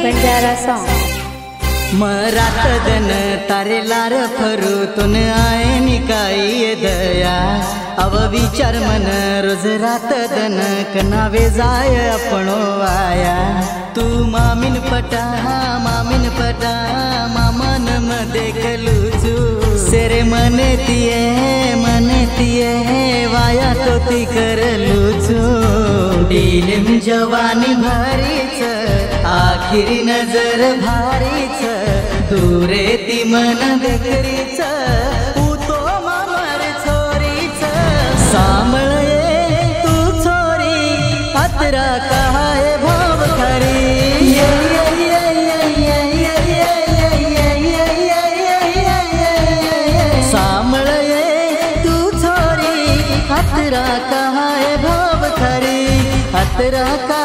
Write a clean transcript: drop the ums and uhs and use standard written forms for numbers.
Banjara song. मरात दन तारे लार फरू तुन आए निकाई दया अव विचार मन रोज रात दन कनावे जाय आपणो आया तू मामिन पटा मामन मध्ये कलूचू सेरे मने तिये वाया तो ती करलूचू दिलिम जवानी भारीच आखिरी नजर भारीच दूरे ती मन देखरीच तो मामर छोरीच सांभळे तू छोरी अतरा काय भाव खरी सांभळे तू छोरी अतरा काय भाव खरी अतरा का